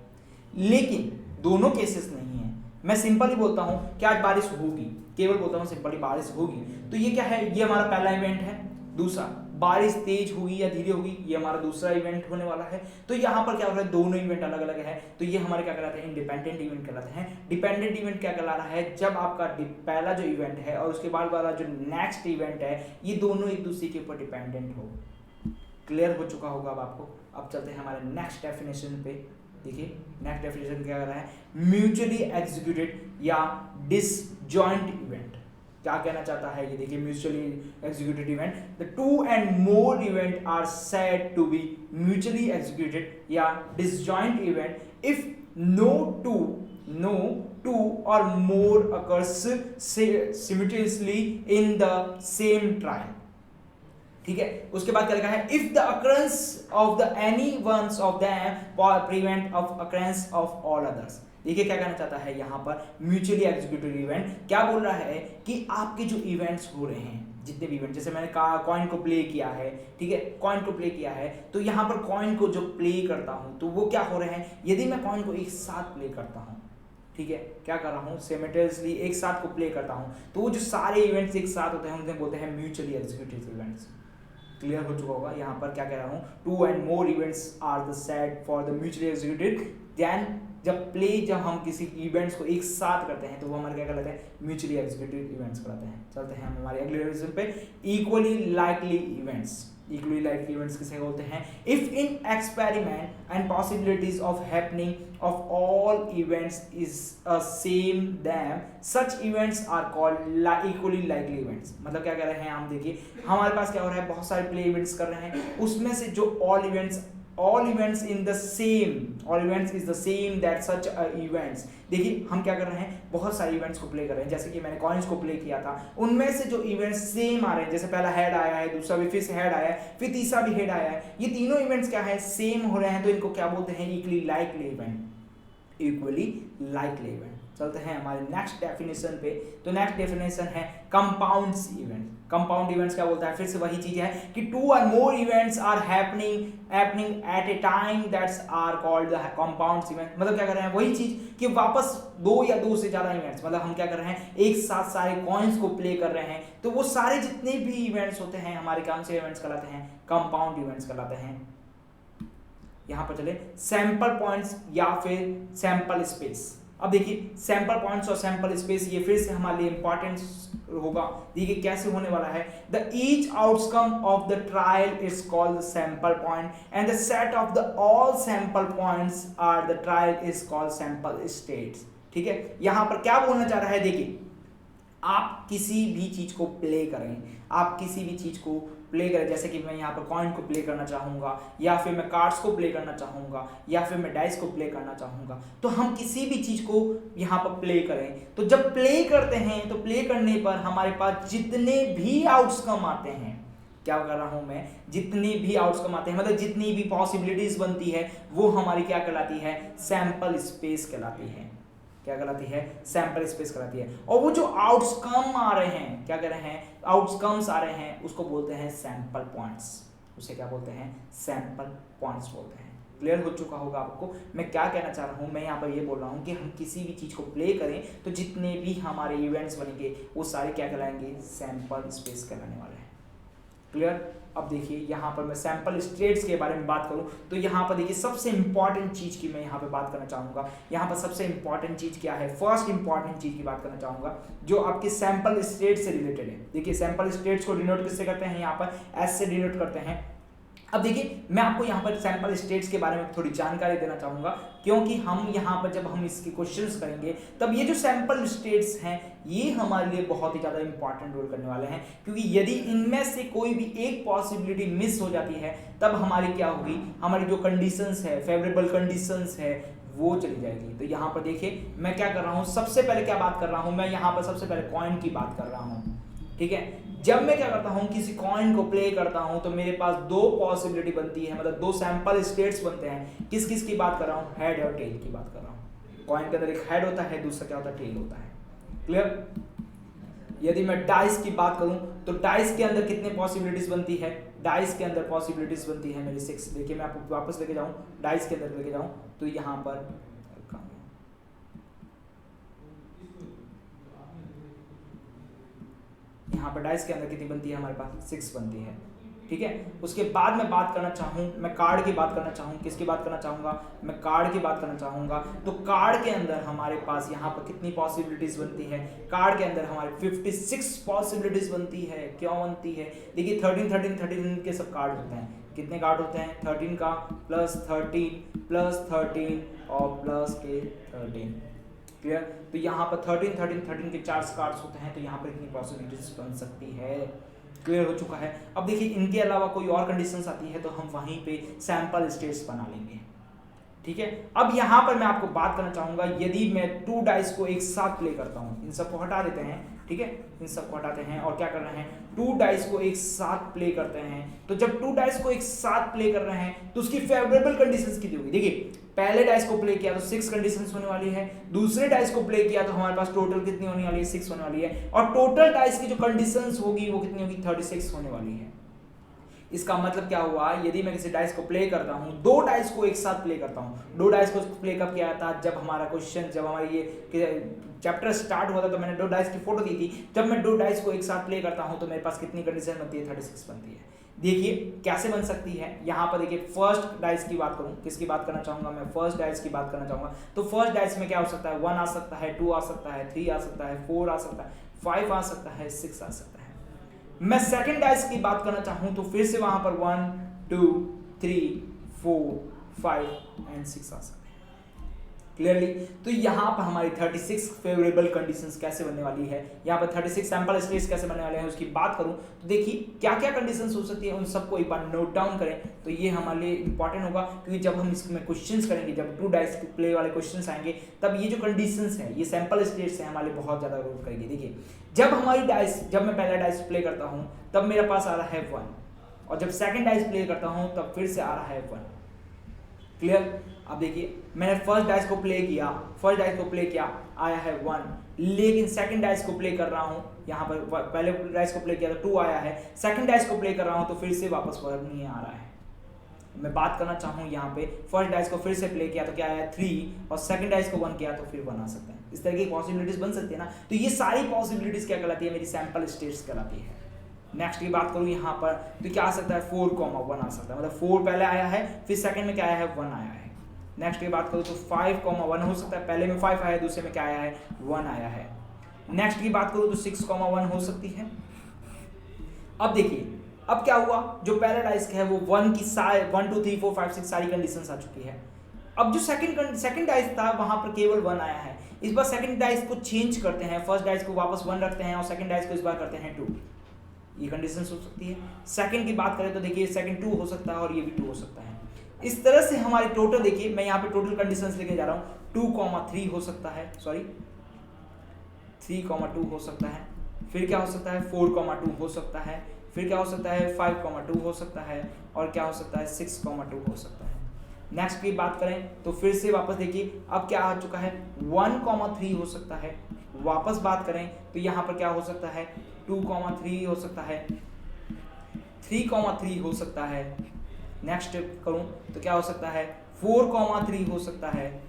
लेकिन दोनों केसेस नहीं है। मैं सिंपल ही बोलता हूं कि आज बारिश होगी, केवल बोलता हूं सिंपली बारिश होगी। तो ये क्या है, ये हमारा पहला इवेंट है। दूसरा, बारिश तेज हुई या धीरे होगी, ये हमारा दूसरा इवेंट होने वाला है। तो यहाँ पर क्या हो रहा है, दोनों इवेंट अलग अलग है। तो ये हमारे क्या कहलाते हैं, इंडिपेंडेंट इवेंट कहलाते हैं। डिपेंडेंट इवेंट क्या कहला रहा है, जब आपका पहला जो इवेंट है और उसके बाद वाला जो नेक्स्ट इवेंट है, ये दोनों एक दूसरे के ऊपर डिपेंडेंट हो। क्लियर हो चुका होगा अब आपको। अब चलते हैं हमारे नेक्स्ट डेफिनेशन पे। देखिए नेक्स्ट डेफिनेशन क्या कर रहा है, म्यूचुअली एग्जीक्यूटेड या डिसजॉइंट इवेंट। क्या कहना चाहता है ये देखिए, mutually executed event, the 2 and more event are said to be mutually executed या disjoint event if no two or more occurs simultaneously in the same trial। ठीक है, उसके बाद क्या लिखा है, if the occurrence of the any ones of them prevent of occurrence of all others. देखिए क्या कहना चाहता है यहाँ पर, म्यूचुअली एग्जीक्यूटेड इवेंट क्या बोल रहा है कि आपके जो इवेंट्स हो रहे हैं, जितने भी इवेंट, जैसे मैंने कहा कॉइन को प्ले किया है, ठीक है, कॉइन को प्ले किया है, तो यहाँ पर कॉइन को जो प्ले करता हूँ तो वो क्या हो रहे हैं, यदि मैं कॉइन को एक साथ प्ले करता हूँ, ठीक है, क्या कर रहा हूँ, सिमिलटेनियसली एक साथ को प्ले करता हूँ, तो वो जो सारे इवेंट्स एक साथ होते हैं उन्हें बोलते हैं म्यूचुअली एग्जीक्यूटेड इवेंट्स। क्लियर हो चुका होगा। यहाँ पर क्या कह रहा हूँ, 2 and more events are the set for the mutually executed, then जब हम किसी इवेंट्स को एक साथ करते हैं तो वो हमारे क्या कहलाते हैं, म्यूचुअली एग्जीक्यूटेड इवेंट्स कहलाते हैं। चलते हैं हम हमारे अगले रिविजन पे, equally likely events. Equally likely events किसे बोलते हैं, if in experiment and possibilities of happening of all events is a same them such events are called equally likely events। मतलब क्या कह रहे हैं हम, देखिए हमारे पास क्या हो रहा है, बहुत सारे प्ले इवेंट्स कर रहे हैं, उसमें से जो all events in the same, all events is the same that such events। देखिए हम क्या कर रहे हैं, बहुत सारे इवेंट्स को प्ले कर रहे हैं, जैसे कि मैंने कॉइन्स को प्ले किया था, उनमें से जो इवेंट्स सेम आ रहे हैं, जैसे पहला हेड आया है, दूसरा भी फिर से हेड आया है, फिर तीसरा भी हेड आया है, ये तीनों इवेंट्स क्या है, सेम हो रहे हैं, तो इनको क्या बोलते हैं, equally likely event. Equally likely event. चलते हैं हमारे नेक्स्ट डेफिनेशन पे, तो नेक्स्ट डेफिनेशन है कंपाउंड्स इवेंट। कंपाउंड इवेंट्स क्या बोलता है, फिर से वही चीज है कि 2 or more events are happening at a time that's are called the compounds event. मतलब क्या कर रहे हैं, वही चीज कि वापस 2 या 2 से ज्यादा इवेंट्स, मतलब हम क्या कर रहे हैं, एक साथ सारे कॉइन्स को प्ले कर रहे हैं, तो वो सारे जितने भी इवेंट्स होते हैं हमारे कौन से इवेंट्स कहलाते हैं, कंपाउंड इवेंट्स कहलाते हैं। यहां पर चले सैंपल पॉइंट्स या फिर सैंपल स्पेस। अब देखिए सैंपल पॉइंट्स और सैंपल स्पेस ये फिर से हमारे लिए इंपॉर्टेंट होगा। देखिए कैसे होने वाला है, the each outcome of the trial is called the sample point and the set of the all sample points are the trial is called sample states. ठीक है, यहां पर क्या बोलना चाह रहा है, देखिए आप किसी भी चीज को प्ले करें, आप किसी भी चीज को प्ले करें, जैसे कि मैं यहाँ पर कॉइन को प्ले करना चाहूँगा, या फिर मैं कार्ड्स को प्ले करना चाहूँगा, या फिर मैं डाइस को प्ले करना चाहूँगा, तो हम किसी भी चीज़ को यहाँ पर प्ले करें, तो जब प्ले करते हैं तो प्ले करने पर हमारे पास जितने भी आउटकम आते हैं, क्या कर रहा हूँ मैं, जितनी भी आउटकम आते हैं, मतलब जितनी भी पॉसिबिलिटीज बनती है वो हमारी क्या कहलाती है, सैंपल स्पेस कहलाती है। क्या कहलाती है, सैंपल स्पेस कहलाती है। और वो जो आउटकम आ रहे हैं, क्या कह रहे हैं, आउटकम्स आ रहे हैं, उसको बोलते हैं सैंपल पॉइंट्स। उसे क्या बोलते हैं, सैंपल पॉइंट्स बोलते हैं। क्लियर हो चुका होगा आपको मैं क्या कहना चाह रहा हूँ। मैं यहाँ पर ये बोल रहा हूँ कि हम किसी भी चीज़ को प्ले करें तो जितने भी हमारे इवेंट्स बनेंगे वो सारे क्या कहलाएंगे, सैंपल स्पेस कहलाने वाले हैं। क्लियर। अब देखिए यहाँ पर मैं सैंपल स्टेट्स के बारे में बात करूँ तो यहाँ पर देखिए सबसे इंपॉर्टेंट चीज़ की मैं यहाँ पे बात करना चाहूँगा। यहाँ पर सबसे इंपॉर्टेंट चीज़ क्या है, फर्स्ट इंपॉर्टेंट चीज़ की बात करना चाहूँगा जो आपके सैंपल स्टेट से रिलेटेड है। देखिए सैंपल स्टेट्स को डिनोट किससे करते हैं, यहाँ पर एस से डिनोट करते हैं। अब देखिए मैं आपको यहाँ पर सैंपल स्टेट्स के बारे में थोड़ी जानकारी देना चाहूँगा, क्योंकि हम यहाँ पर जब हम इसके क्वेश्चंस करेंगे तब ये जो सैंपल स्टेट्स हैं ये हमारे लिए बहुत ही ज़्यादा इंपॉर्टेंट रोल करने वाले हैं, क्योंकि यदि इनमें से कोई भी एक पॉसिबिलिटी मिस हो जाती है तब हमारी क्या होगी, हमारी जो कंडीशंस है, फेवरेबल कंडीशंस है वो चली जाएगी। तो यहाँ पर देखिए मैं क्या कर रहा हूँ, सबसे पहले क्या बात कर रहा हूँ, मैं यहाँ पर सबसे पहले कॉइन की बात कर रहा हूँ। ठीक है, जब मैं क्या करता हूँ, किसी कॉइन को प्ले करता हूँ तो मेरे पास 2 पॉसिबिलिटी बनती है, मतलब 2 सैंपल स्टेट्स बनते हैं। किस किस की बात कर रहा हूँ, हेड और टेल की बात कर रहा हूँ। कॉइन के अंदर एक हेड होता है, दूसरा क्या होता है, टेल होता है। क्लियर। यदि मैं डाइस की बात करूँ तो डाइस के अंदर कितने पॉसिबिलिटीज बनती है, डाइस के अंदर पॉसिबिलिटीज बनती है मेरी 6। देखिए मैं आपको वापस लेके जाऊँ, डाइस के अंदर लेके जाऊँ तो यहाँ पर डाइस के अंदर कितनी बनती है, हमारे पास 6 बनती है। ठीक है, उसके बाद मैं बात करना चाहूँ, मैं कार्ड की बात करना चाहूँ, किसकी बात करना चाहूँगा, मैं कार्ड की बात करना चाहूँगा। तो कार्ड के अंदर हमारे पास यहाँ पर कितनी पॉसिबिलिटीज बनती है, कार्ड के अंदर हमारे 56 पॉसिबिलिटीज बनती है। क्यों बनती है, देखिए 13 के सब कार्ड होते हैं। कितने कार्ड होते हैं, 13 का प्लस 13 और प्लस के 13। क्लियर। तो यहाँ पर 13 13 13 के 4 कार्ड्स होते हैं, तो यहाँ पर इतनी पॉसिबिलिटीज बन सकती है। क्लियर हो चुका है। अब देखिए इनके अलावा कोई और कंडीशंस आती है तो हम वहीं पे सैंपल स्टेट्स बना लेंगे, ठीक है। अब यहाँ पर मैं आपको बात करना चाहूंगा, यदि मैं 2 डाइस को एक साथ प्ले करता हूँ, इन सबको हटा देते हैं, ठीक है, इन सबको हटाते हैं और क्या कर रहे हैं, 2 डाइस को एक साथ प्ले करते हैं। तो जब 2 डाइस को एक साथ प्ले कर रहे हैं तो उसकी फेवरेबल कंडीशंस कितनी होगी। देखिए पहले डाइस को प्ले किया तो 6 कंडीशंस होने वाली है, दूसरे डाइस को प्ले किया तो हमारे पास टोटल कितनी होने वाली है, 6 होने वाली है, और टोटल डाइस की जो कंडीशंस होगी वो कितनी होगी, 36 होने वाली है। इसका मतलब क्या हुआ, यदि मैं किसी डाइस को प्ले करता हूं, 2 डाइस को एक साथ प्ले करता हूं, 2 डाइस को प्ले कब किया था, जब हमारा क्वेश्चन, जब हमारी ये चैप्टर स्टार्ट हुआ था तो मैंने 2 डाइस की फोटो दी थी। जब मैं 2 डाइस को एक साथ प्ले करता हूं तो मेरे पास कितनी कंडीशन बनती है, 36 बनती है। देखिए कैसे बन सकती है, यहाँ पर देखिए फर्स्ट डाइस की बात करूं, किसकी बात करना चाहूंगा मैं, फर्स्ट डाइस की बात करना चाहूंगा। तो फर्स्ट डाइस में क्या हो सकता है, 1 आ सकता है, 2 आ सकता है, 3 आ सकता है, 4 आ सकता है, 5 आ सकता है, 6 आ सकता है। मैं सेकंड डाइस की बात करना चाहूं तो फिर से वहां पर 1 2 3 4 5 एंड 6 आ सकते हैं। क्लियरली, तो यहाँ पर हमारी 36 फेवरेबल कंडीशंस कैसे बनने वाली है, यहाँ पर 36 सैंपल स्टेट्स कैसे बनने वाले हैं उसकी बात करूं तो देखिए क्या क्या कंडीशंस हो सकती है, उन सबको एक बार नोट डाउन करें तो ये हमारे लिए इंपॉर्टेंट होगा, क्योंकि जब हम इसमें क्वेश्चंस करेंगे, जब 2 डाइस प्ले वाले क्वेश्चंस आएंगे तब ये जो कंडीशंस हैं, ये सैंपल स्टेट्स हैं, हमारे लिए बहुत ज्यादा रोल करेंगे। देखिए जब हमारी डाइस, जब मैं पहला डाइस प्ले करता हूँ तब मेरे पास आ रहा है 1, और जब सेकंड डाइस प्ले करता हूँ तब फिर से आ रहा है 1। क्लियर। अब देखिए मैंने फर्स्ट डाइस को प्ले किया, फर्स्ट डाइस को प्ले किया, आया है 1, लेकिन सेकंड डाइस को प्ले कर रहा हूं, यहाँ पर पहले डाइस को प्ले किया तो 2 आया है, सेकंड डाइस को प्ले कर रहा हूं तो फिर से वापस 1 नहीं आ रहा है। मैं बात करना चाहूँ यहाँ पे, फर्स्ट डाइस को फिर से प्ले किया तो क्या आया 3, और सेकंड डाइस को 1 किया तो फिर 1 आ सकता है। इस तरह की पॉसिबिलिटीज बन सकती है ना। तो ये सारी पॉसिबिलिटीज क्या कहलाती है, मेरी सैंपल स्टेट्स कहलाती है। नेक्स्ट की बात करूँ यहाँ पर तो क्या आ सकता है, 4,1 आ सकता है, मतलब 4 पहले आया है, फिर सेकंड में क्या आया है, 1 आया है। नेक्स्ट की बात करूँ तो 5,1 हो सकता है, पहले में 5 आया है, दूसरे में क्या आया है, 1 आया है। नेक्स्ट की बात करूँ तो 6,1 हो सकती है। अब देखिए अब क्या हुआ, जो पहला डाइस है वो 1 की 1 2 3 4 5 6 सारी कंडीशंस आ चुकी है। अब जो सेकंड डाइस था वहां पर केवल 1 आया है। इस बार सेकंड डाइस को चेंज करते हैं, फर्स्ट डाइस को वापस 1 रखते हैं और सेकंड डाइस को इस बार करते हैं 2। ये कंडीशंस हो सकती है। सेकंड की बात करें तो देखिए सेकंड 2 हो सकता है और ये भी 2 हो सकता है। इस तरह से हमारी टोटल, देखिए मैं यहाँ पे टोटल कंडीशंस लेके जा रहा हूँ, 2,3 हो सकता है, सॉरी 3,2 हो सकता है, फिर क्या हो सकता है 4,2 हो सकता है, फिर क्या हो सकता है 5,2 हो सकता है, और क्या हो सकता है 6,2 हो सकता है। नेक्स्ट की बात करें तो फिर से वापस देखिए अब क्या आ चुका है 1,3 हो सकता है। वापस बात करें तो यहाँ पर क्या हो सकता है 2,3 हो सकता है, 3,3 हो सकता है। नेक्स्ट करूं तो क्या हो सकता है 4,3 हो सकता है।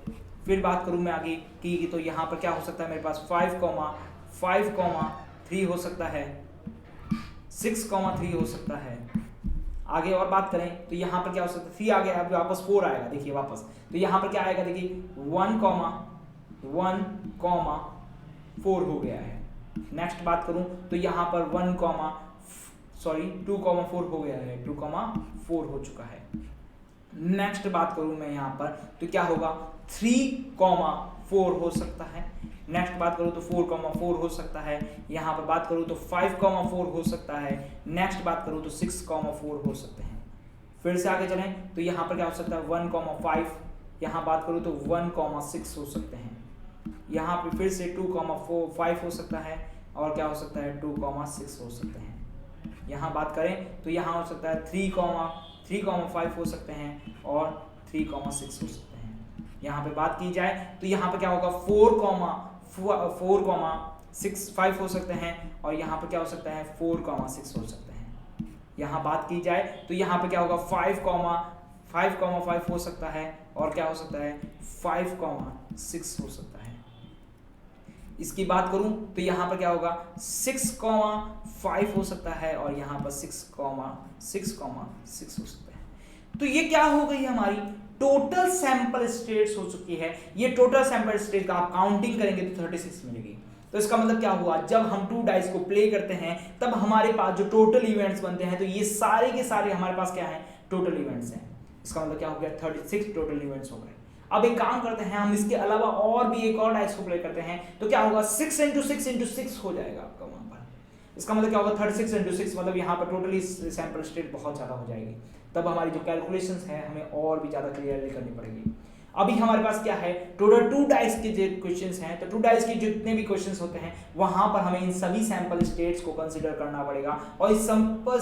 फिर बात करूं मैं आगे की तो यहाँ पर क्या हो सकता है मेरे पास 5,3 हो सकता है, 6,3 हो सकता है। आगे और बात करें तो यहाँ पर क्या हो सकता है 3 आ गया, अब वापस 4 आएगा। देखिए वापस तो यहाँ पर क्या आएगा, देखिए 1,4 हो गया है। नेक्स्ट बात करूं तो यहाँ पर 2,4 हो गया है, 2,4 हो चुका है। नेक्स्ट बात करूं मैं यहाँ पर तो क्या होगा 3,4 हो सकता है। नेक्स्ट बात करूं तो 4,4 हो सकता है। यहाँ पर बात करूं तो 5,4 हो सकता है। नेक्स्ट बात करूं तो 6,4 हो सकते हैं। फिर से आगे चलें तो यहाँ पर क्या हो सकता है 1,5, यहाँ बात करूं तो 1,6 हो सकते हैं। यहाँ पे फिर से 2,5 हो सकता है, और क्या हो सकता है 2,6 हो सकते हैं। यहाँ बात करें तो यहाँ हो सकता है 3,5 हो सकते हैं और 3,6 हो सकते हैं। यहाँ पे बात की जाए तो यहाँ पे क्या होगा 4,5 हो सकते हैं, और यहाँ पे क्या हो सकता है 4,6 हो सकते हैं। यहाँ बात की जाए तो यहाँ पे क्या होगा 5,5 हो सकता है, और क्या हो सकता है 5,6 हो सकता है। इसकी बात करूं तो यहाँ पर क्या होगा 6,5 हो सकता है, और यहाँ पर 6,6 हो सकता है। तो ये क्या हो गई हमारी टोटल सैंपल स्टेट्स हो चुकी है। ये टोटल सैंपल स्टेट का आप काउंटिंग करेंगे तो 36 मिलेगी। तो इसका मतलब क्या हुआ, जब हम 2 डाइस को प्ले करते हैं तब हमारे पास जो टोटल इवेंट्स बनते हैं, तो ये सारे के सारे हमारे पास क्या है टोटल इवेंट्स हैं। इसका मतलब क्या हो गया 36 टोटल इवेंट्स हो गए। अब एक काम करते हैं, हम इसके अलावा और भी एक और डाइस को प्ले करते हैं, तो क्या होगा 6 × 6 × 6 हो जाएगा आपका वहां पर। इसका मतलब क्या होगा 36 × 6, मतलब यहाँ पर टोटली सैंपल स्टेट बहुत ज्यादा हो जाएगी। तब हमारी जो कैलकुलेशंस है हमें और भी ज्यादा क्लियरली करनी पड़ेगी। अभी हमारे पास क्या है, टोटल 2 डाइस के जो क्वेश्चंस हैं, तो 2 डाइस के जितने भी क्वेश्चंस होते हैं वहां पर हमें इन सभी सैंपल स्टेट्स को कंसीडर करना पड़ेगा, और इस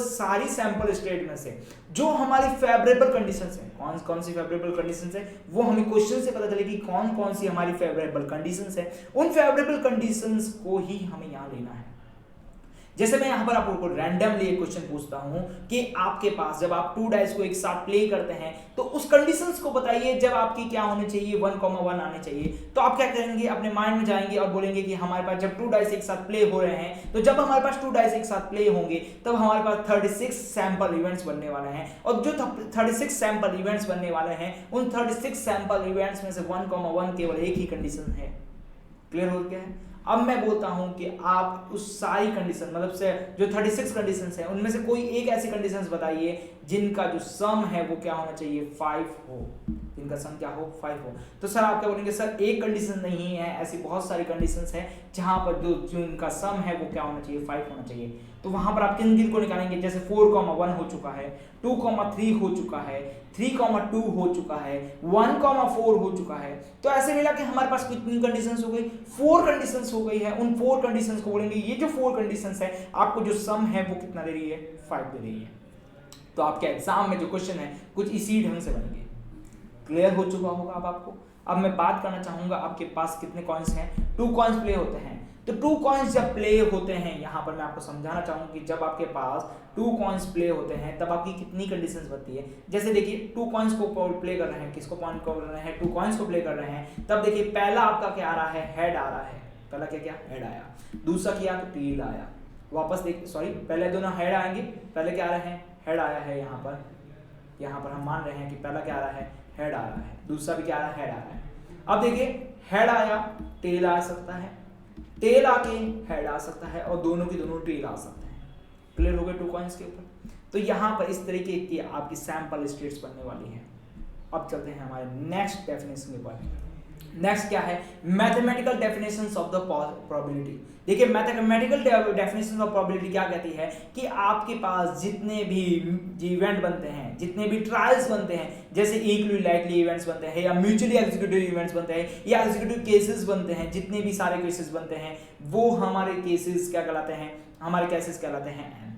सारी सैंपल स्टेट में से जो हमारी फेवरेबल कंडीशंस है, कौन सी फेवरेबल कंडीशंस है वो हमें क्वेश्चन से पता चलेगी कौन सी हमारी फेवरेबल कंडीशंस है। उन फेवरेबल कंडीशंस को ही हमें यहाँ लेना है। जैसे मैं यहाँ पर आपको रैंडमली एक क्वेश्चन पूछता हूँ कि आपके पास जब आप 2 डाइस को एक साथ प्ले करते हैं तो उस कंडीशंस को बताइए जब आपकी क्या होने चाहिए, 1,1 आने चाहिए। तो आप क्या करेंगे, अपने माइंड में जाएंगे और बोलेंगे कि हमारे पास जब 2 डाइस एक साथ प्ले हो रहे हैं, तो जब हमारे पास 2 डाइस एक साथ प्ले होंगे तब हमारे पास 36 सैंपल इवेंट्स बनने वाले हैं, और जो 36 सैंपल इवेंट्स बनने वाले हैं उन 36 सैंपल इवेंट्स में से 1,1 केवल एक ही कंडीशन है। क्लियर हो गया है? अब मैं बोलता हूं कि आप उस सारी कंडीशन, मतलब से जो 36 कंडीशंस हैं उनमें से कोई एक ऐसी कंडीशंस बताइए जिनका जो सम है वो क्या होना चाहिए, 5 हो, जिनका सम क्या हो, 5 हो। तो सर आप क्या बोलेंगे, सर एक कंडीशन नहीं है, ऐसी बहुत सारी कंडीशंस हैं जहां पर जो इनका सम है वो क्या होना चाहिए, 5 होना चाहिए। तो वहां पर आप किन को निकालेंगे, जैसे 4,1 हो चुका है, 2,3 हो चुका है, 3,2 हो चुका है, 1,4 हो चुका है। तो ऐसे मिला कि हमारे पास कितनी कंडीशंस हो गई, 4 कंडीशंस हो गई है। उन 4 कंडीशंस को बोलेंगे ये जो 4 कंडीशंस है आपको जो सम है वो कितना दे रही है, 5 दे रही है। तो आपके एग्जाम में जो क्वेश्चन है कुछ इसी ढंग से बनेंगे। क्लियर हो चुका होगा अब आपको। अब मैं बात करना चाहूंगा आपके पास कितने कॉइन्स हैं, 2 कॉइन्स प्ले होते हैं। तो 2 कॉइन्स जब प्ले होते हैं, यहां पर मैं आपको समझाना चाहूंगा कि जब आपके पास 2 कॉइन्स प्ले होते हैं तब आपकी कितनी कंडीशंस बनती है। जैसे देखिए 2 कॉइन्स को प्ले कर रहे हैं, किसको पॉइंट कर रहे हैं, 2 कॉइन्स को प्ले कर रहे हैं। तब देखिए पहला आपका क्या आ रहा है, हेड आ रहा है, पहला क्या हेड आया, दूसरा किया तो टेल आया। वापस देखिए, सॉरी पहले दोनों हेड आएंगे, पहले क्या आ रहे हैं, हेड आया है। यहाँ पर हम मान रहे हैं कि पहला क्या आ रहा है, हेड आ रहा है, दूसरा भी क्या आ रहा है, हेड आ रहा है। अब देखिए हेड आया, टेल आ सकता है, टेल आके हेड आ सकता है, और दोनों की दोनों टेल आ सकते हैं। क्लियर हो गए 2 कॉइन्स के ऊपर। तो यहाँ पर इस तरीके की आपकी सैंपल स्टेट्स बनने वाली है। अब चलते हैं हमारे नेक्स्ट डेफिनेशन के बारे में। नेक्स्ट क्या है, mathematical definitions of the probability. देखिए मैथमेटिकल डेफिनेशंस ऑफ प्रोबेबिलिटी क्या कहती है कि आपके पास जितने भी इवेंट बनते हैं, जितने भी ट्रायल्स बनते हैं, जैसे इक्वली लाइकली इवेंट्स बनते हैं या म्यूचुअली एग्जीक्यूटिव इवेंट्स बनते हैं या एग्जीक्यूटिव केसेस बनते हैं, जितने भी सारे केसेस बनते हैं वो हमारे केसेस क्या कहलाते हैं, हमारे केसेस कहलाते हैं n।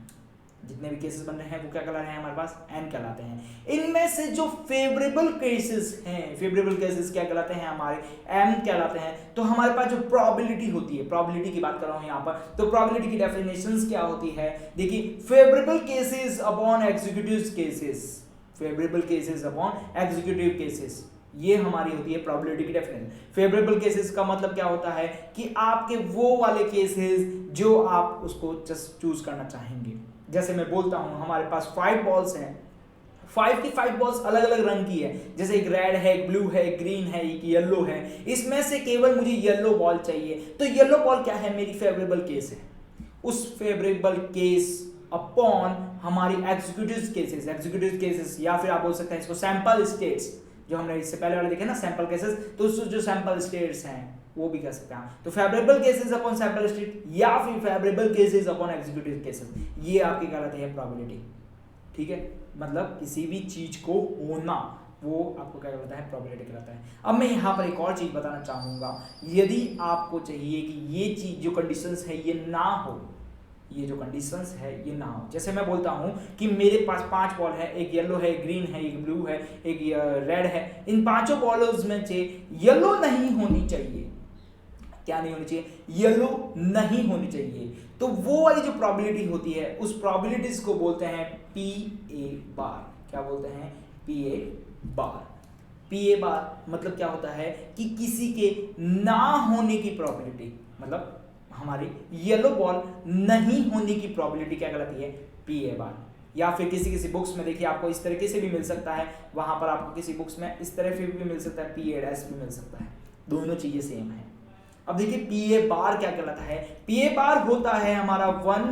जितने भी केसेस बन रहे हैं वो क्या कहलाते हैं, हमारे पास n कहलाते हैं। इनमें से जो फेवरेबल केसेस हैं, फेवरेबल केसेस क्या कहलाते हैं, हमारे m कहलाते हैं। तो हमारे पास जो प्रोबेबिलिटी होती है, प्रोबेबिलिटी की बात कर रहा हूं यहाँ पर, तो प्रोबेबिलिटी की डेफिनेशंस क्या होती है, देखिए favourable cases upon executive cases, favourable cases upon executive cases, ये हमारी होती है प्रोबेबिलिटी की डेफिनेशन। फेवरेबल केसेस का मतलब क्या होता है कि आपके वो वाले केसेस जो आप उसको जस्ट चूज करना चाहेंगे। जैसे मैं बोलता हूं हमारे पास 5 बॉल्स हैं, 5 की 5 बॉल्स अलग अलग रंग की है, जैसे एक रेड है, एक ब्लू है, एक ग्रीन है, एक येलो है। इसमें से केवल मुझे येलो बॉल चाहिए, तो येलो बॉल क्या है, मेरी फेवरेबल केस है। उस फेवरेबल केस अपॉन हमारी एग्जीक्यूटिव केसेस या फिर आप बोल सकते हैं इसको सैंपल स्टेट्स, जो हमने इससे पहले वाले देखे ना सैंपल केसेस, तो उससे जो सैंपल स्टेट्स हैं वो भी कह सकते हैं। तो favourable cases upon sample state या फिर favourable cases upon executive cases, ये आपकी कहलाती है प्रोबेबिलिटी। ठीक है, मतलब किसी भी चीज को होना वो आपको क्या कहलाता है, प्रोबेबिलिटी कहलाता है। अब मैं यहाँ पर एक और चीज बताना चाहूंगा, यदि आपको चाहिए कि ये चीज जो कंडीशंस है ये ना हो, ये जो कंडीशंस है ये ना हो, जैसे मैं बोलता हूं कि मेरे पास 5 बॉल है, एक येलो है, एक ग्रीन है, एक ब्लू है, एक रेड है। इन 5 बॉल्स में से येलो नहीं होनी चाहिए, क्या नहीं होनी चाहिए, येलो नहीं होनी चाहिए। तो वो वाली जो प्रोबेबिलिटी होती है उस प्रोबेबिलिटीज को बोलते हैं PA बार। क्या बोलते हैं, PA बार। PA बार मतलब क्या होता है कि किसी के ना होने की प्रोबेबिलिटी, मतलब हमारी येलो बॉल नहीं होने की प्रोबेबिलिटी क्या कहलाती है, PA बार। या फिर किसी बुक्स में देखिए आपको इस तरीके से भी मिल सकता है, वहां पर आपको किसी बुक्स में इस तरह से भी मिल सकता है, PA' भी मिल सकता है, दोनों चीजें सेम है। अब देखिए PA बार क्या कहलाता है, PA बार होता है हमारा 1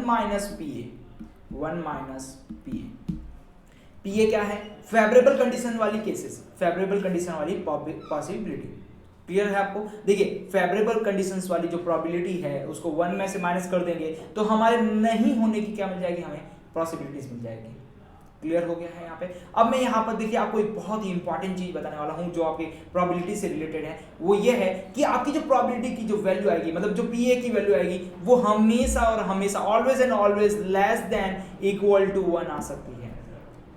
- PA, 1 - PA। पीए क्या है? फेवरेबल कंडीशन वाली केसेस, फेवरेबल कंडीशन वाली पॉसिबिलिटी। क्लियर है आपको? देखिए फेवरेबल कंडीशंस वाली जो प्रोबेबिलिटी है उसको 1 में से माइनस कर देंगे तो हमारे नहीं होने की क्या मिल जाएगी? हमें पॉसिबिलिटीज मिल जाएगी। क्लियर हो गया है यहाँ पे? अब मैं यहाँ पर देखिए आपको एक बहुत ही इंपॉर्टेंट चीज बताने वाला हूँ जो आपकी प्रोबेबिलिटी से रिलेटेड है। वो ये है कि आपकी जो प्रोबेबिलिटी की जो वैल्यू आएगी, मतलब जो पीए की वैल्यू आएगी, वो हमेशा और हमेशा always and always less than equal to 1 आ सकती है।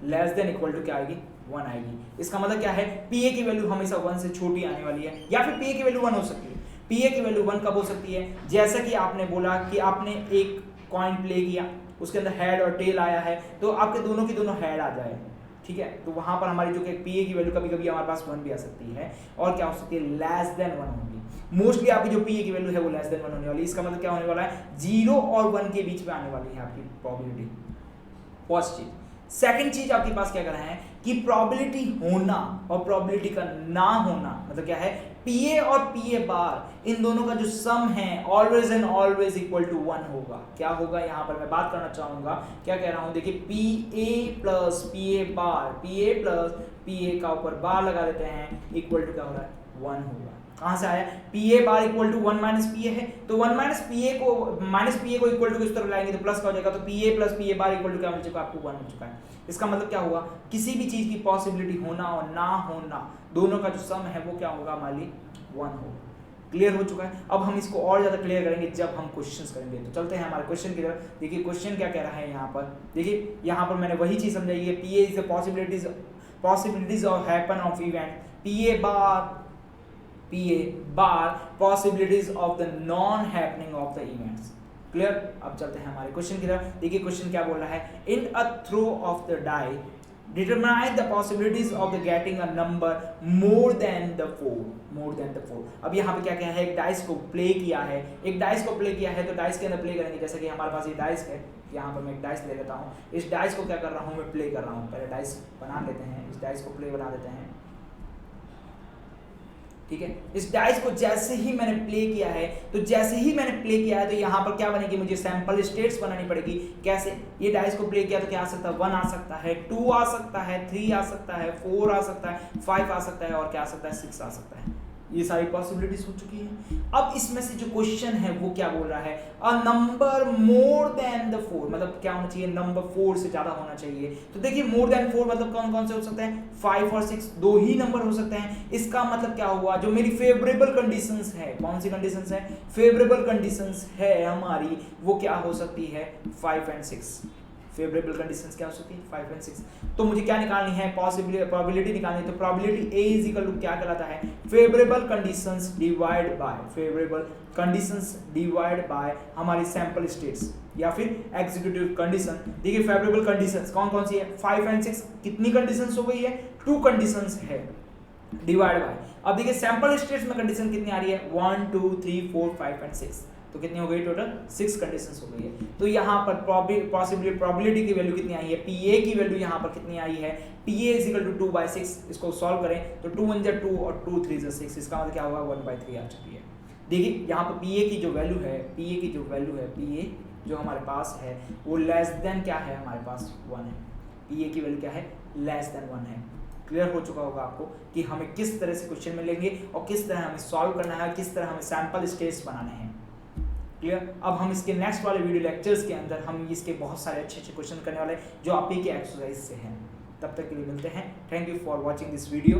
लेस देन इक्वल टू क्या आएगी? 1 आएगी। इसका मतलब क्या है? पीए की वैल्यू हमेशा 1 से छोटी आने वाली है, या फिर पीए की वैल्यू 1 हो सकती है। पीए की वैल्यू 1 कब हो सकती है? जैसा कि आपने बोला कि आपने एक कॉइन प्ले किया, उसके अंदर हेड और टेल आया है, तो आपके दोनों की दोनों हेड आ जाए, ठीक है, तो वहां पर हमारी जो कि पीए की वैल्यू कभी कभी हमारे पास 1 भी आ सकती है, और क्या हो सकती है? लेस देन 1 होगी। मोस्टली आपकी जो पीए की वैल्यू है वो लेस देन 1 होने वाली है। इसका मतलब क्या होने वाला है? 0 और 1 के बीच में आने वाली है आपकी प्रोबेबिलिटी। फर्स्ट चीज। सेकंड चीज आपके पास क्या कर रहे हैं कि प्रोबेबिलिटी होना और प्रोबेबिलिटी का ना होना मतलब क्या है? पीए और पीए बार इन दोनों का जो सम है always and always equal to 1 होगा। क्या होगा? यहाँ पर मैं बात करना चाहूंगा, क्या कह रहा हूं, देखिए पीए प्लस पीए बार, पीए प्लस पीए का ऊपर बार लगा देते हैं, इक्वल टू क्या हो रहा है? 1 होगा। कहां से आया? पीए बार इक्वल टू 1 माइनस पीए है, तो 1 माइनस पीए को इक्वल टू किस तरफ लाएंगे तो प्लस का हो जाएगा, तो P A plus P A bar equal to क्या मिल चुका? आपको 1 मिल चुका है। इसका मतलब क्या हुआ? किसी भी चीज की पॉसिबिलिटी होना और ना होना दोनों का जो सम है वो क्या होगा? हमारे लिए 1 होगा। क्लियर हो चुका है? अब हम इसको और ज्यादा क्लियर करेंगे जब हम क्वेश्चंस करेंगे। तो चलते हैं हमारे क्वेश्चन की तरफ। देखिए क्वेश्चन क्या कह रहा है यहाँ पर। देखिए यहाँ पर मैंने वही चीज समझाई है, P A is the possibilities of happen of event, P A bar possibilities of the non happening of the events. Clear? अब चलते हैं हमारे क्वेश्चन की तरफ। देखिए क्वेश्चन क्या बोल रहा है? In a throw of the die determine the possibilities of the getting a number more than the 4। अब यहाँ पे क्या क्या है? एक डाइस को प्ले किया है, तो डाइस के अंदर प्ले करेंगे। जैसे कि हमारे पास ये डाइस है, यहाँ पर मैं एक डाइस ले लेता हूँ, इस डाइस को क्या कर रहा हूँ? मैं प्ले कर रहा हूँ। पहले डाइस बना लेते हैं, इस डाइस को प्ले बना देते हैं, ठीक है। इस डाइस को जैसे ही मैंने प्ले किया है, तो यहाँ पर क्या बनेगी? मुझे सैंपल स्टेट्स बनानी पड़ेगी। कैसे? ये डाइस को प्ले किया तो क्या आ सकता है? 1 आ सकता है, 2 आ सकता है, 3 आ सकता है, 4 आ सकता है, 5 आ सकता है, और क्या आ सकता है? 6 आ सकता है। ये सारी पॉसिबिलिटीज हो चुकी है। अब इसमें से जो क्वेश्चन है वो क्या बोल रहा है? A number more than the 4, मतलब क्या होना चाहिए? नंबर 4 से ज्यादा होना चाहिए। तो देखिए मोर देन 4 मतलब कौन कौन से हो सकते हैं? 5 और 6, 2 ही नंबर हो सकते हैं। इसका मतलब क्या हुआ? जो मेरी फेवरेबल कंडीशंस है, कौन सी कंडीशंस है? फेवरेबल कंडीशंस है हमारी, वो क्या हो सकती है? 5 एंड 6। फेवरेबल कंडीशंस क्या हो सकती है? 5 एंड 6। तो मुझे क्या निकालनी है? प्रोबेबिलिटी निकालनी है। तो probability A is equal to क्या कहलाता है? फेवरेबल कंडीशंस डिवाइड बाय हमारी सैंपल स्टेट्स या फिर एग्जीक्यूटिव कंडीशन। देखिए फेवरेबल कंडीशंस कौन कौन सी है? 5 एंड 6। कितनी कंडीशंस हो गई है? 2 कंडीशंस है, डिवाइड बाय। अब देखिए सैंपल स्टेट्स में कंडीशन कितनी आ रही है? 1 2 3 4 5 एंड 6। तो कितनी हो गई? टोटल 6 कंडीशंस हो गई है। तो यहाँ पर प्रोबेबिलिटी की वैल्यू कितनी आई है? पीए की वैल्यू यहाँ पर कितनी आई है? P A is equal to 2/6। इसको सॉल्व करें तो 2 1 2 और 2 3 6। इसका मतलब क्या होगा? 1/3 आ चुकी है। देखिए यहाँ पर पीए की जो वैल्यू है, पीए जो हमारे पास है वो लेस देन क्या है? हमारे पास 1 है। पीए की वैल्यू क्या है? लेस देन 1 है। क्लियर हो चुका होगा आपको कि हमें किस तरह से क्वेश्चन मिलेंगे और किस तरह हमें सॉल्व करना है, किस तरह हमें सैंपल स्टेट्स बनाने हैं। क्लियर? अब हम इसके नेक्स्ट वाले वीडियो लेक्चर्स के अंदर हम इसके बहुत सारे अच्छे अच्छे क्वेश्चन करने वाले जो आप के एक्सरसाइज से हैं। तब तक के लिए मिलते हैं। Thank you for watching this video.